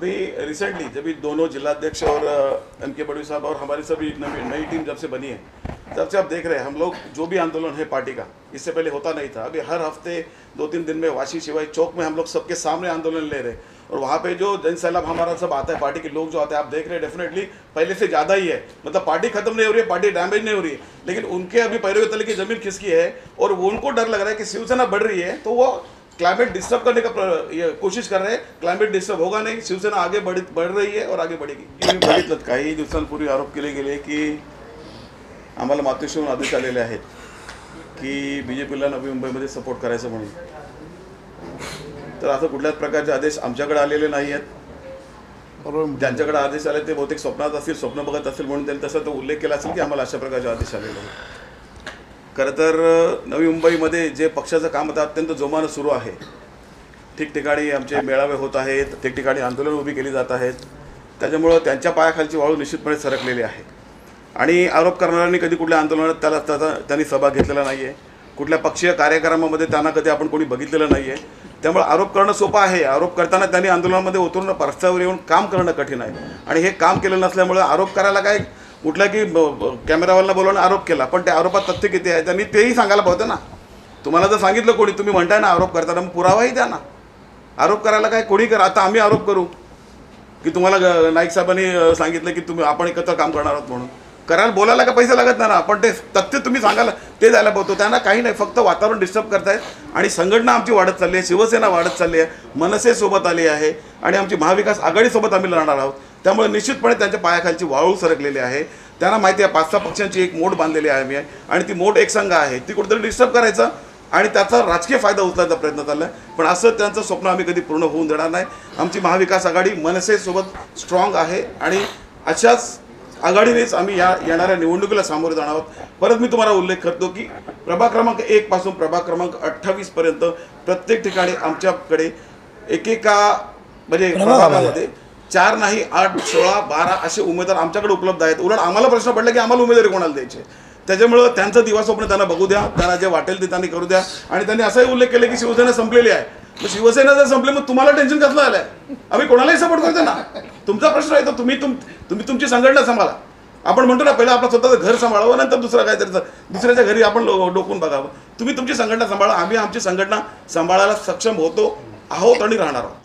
अभी रिसेंटली जब भी दोनों जिलाध्यक्ष और एम.के. बड़वी साहब और हमारी सभी नई टीम जब से बनी है, तब से आप देख रहे हैं हम लोग जो भी आंदोलन है पार्टी का, इससे पहले होता नहीं था। अभी हर हफ्ते 2-3 दिन में वाशी शिवाई चौक में हम लोग सबके सामने आंदोलन ले रहे हैं और वहाँ पे जो जन सैलाब हमारा सब आता है, पार्टी के लोग जो आते हैं, आप देख रहे हैं डेफिनेटली पहले से ज़्यादा ही है। मतलब पार्टी खत्म नहीं हो रही है, पार्टी डैमेज नहीं हो रही है, लेकिन उनके अभी पैरों के तले की जमीन खिसकी है और वो उनको डर लग रहा है कि शिवसेना बढ़ रही है तो वो क्लाइमेट डिस्टर्ब करने का ये कोशिश कर रहे हैं। क्लाइमेट डिस्टर्ब होगा नहीं, शिवसेना आगे बढ़ रही है और आगे बढ़ेगी। बघितलं काही दिवसांपूर्वी आरोप केले गेले की आम्हाला मातोश्रीहून आदेश आलेले आहेत की बीजेपीला नवी मुंबईमध्ये सपोर्ट करायचं म्हणून। तर असं कुठल्याच प्रकारचे आदेश आमच्याकडे आलेले नाही आहेत। बरोबर, ज्यांच्याकडे आदेश आले ते बहुतेक स्वप्नात असतील, स्वप्न बघत असतील म्हणून त्यांनी तसा तो उल्लेख केला असेल की आम्हाला अशा प्रकारचे आदेश आलेले आहेत। खरं तर नवी मुंबईमध्ये जे पक्षाचं काम आता अत्यंत जोमानं सुरू आहे, ठिकठिकाणी आमचे मेळावे होत आहेत, ठिकठिकाणी आंदोलन उभी केली जात आहेत, त्याच्यामुळं त्यांच्या पायाखालची वाळू निश्चितपणे सरकलेली आहे। आणि आरोप करणाऱ्यांनी कधी कुठल्या आंदोलनात त्यांनी सहभाग घेतलेला नाही आहे, कुठल्या पक्षीय कार्यक्रमामध्ये त्यांना कधी आपण कोणी बघितलेलं नाही आहे। त्यामुळे आरोप करणं सोपं आहे, आरोप करताना त्यांनी आंदोलनामध्ये उतरून रस्त्यावर येऊन काम करणं कठीण आहे। आणि हे काम केलं नसल्यामुळे आरोप करायला काय कुठला की कॅमेरावाला बोलवून आरोप केला, पण त्या आरोपात तथ्य किती आहे त्यांनी तेही सांगायला पाहिजे ना। तुम्हाला जर सांगितलं कोणी, तुम्ही म्हणताय ना आरोप करताना, मग पुरावाही द्या ना। आरोप करायला काय कोणी करा, आता आम्ही आरोप करू की तुम्हाला नाईक साहेबांनी सांगितलं की तुम्ही आपण एकत्र काम करणार आहोत म्हणून, करायला बोलायला का पैसे लागत नाही ना, पण ते तथ्य तुम्ही सांगायला ते जायला पाहतो। त्यांना काही नाही, फक्त वातावरण डिस्टर्ब करतायत। आणि संघटना आमची वाढत चालली आहे, शिवसेना वाढत चालली आहे, मनसे सोबत आली आहे आणि आमची महाविकास आघाडीसोबत आम्ही लढणार आहोत। त्यामुळे निश्चितपणे त्यांच्या पायाखालची वाळू सरकलेली आहे। त्यांना माहिती आहे 5-6 पक्षांची एक मोठ बांधलेली आहे आम्ही, आणि ती मोठ एक संघ आहे, ती कुठेतरी डिस्टर्ब करायचं आणि त्याचा राजकीय फायदा उचलायचा प्रयत्न चालला आहे। पण असं त्यांचं स्वप्न आम्ही कधी पूर्ण होऊन देणार नाही। आमची महाविकास आघाडी मनसेसोबत स्ट्रॉंग आहे आणि अशाच आघाडीनेच आम्ही या येणाऱ्या निवडणुकीला सामोरे जाणार आहोत। परत मी तुम्हाला उल्लेख करतो की प्रभाग क्रमांक 1 पासून प्रभाग क्रमांक 28 पर्यंत प्रत्येक ठिकाणी आमच्याकडे एकेका म्हणजे प्रभागामध्ये 4 नाही 8, 16, 12 असे उमेदवार आमच्याकडे उपलब्ध आहेत। उलट आम्हाला प्रश्न पडला की आम्हाला उमेदवारी कोणाला द्यायचे, त्याच्यामुळे त्यांचं दिवास्वप्न त्यांना बघू द्या, त्यांना जे वाटेल ते त्यांनी करू द्या। आणि त्यांनी असाही उल्लेख केला की शिवसेना संपलेली आहे, मग शिवसेना जर संपली मग तुम्हाला टेन्शन कसलं आलंय? आम्ही कोणालाही सपोर्ट करतो ना, तुमचा प्रश्न आहे तर तुम्ही तुमची संघटना सांभाळा। आपण म्हणतो ना पहिला आपलं स्वतःचं घर सांभाळावं, नंतर दुसरं काहीतरी दुसऱ्याच्या घरी आपण डोकून बघावं। तुम्ही तुमची संघटना सांभाळा, आम्ही आमची संघटना सांभाळायला सक्षम होतो, आहोत आणि राहणार आहोत।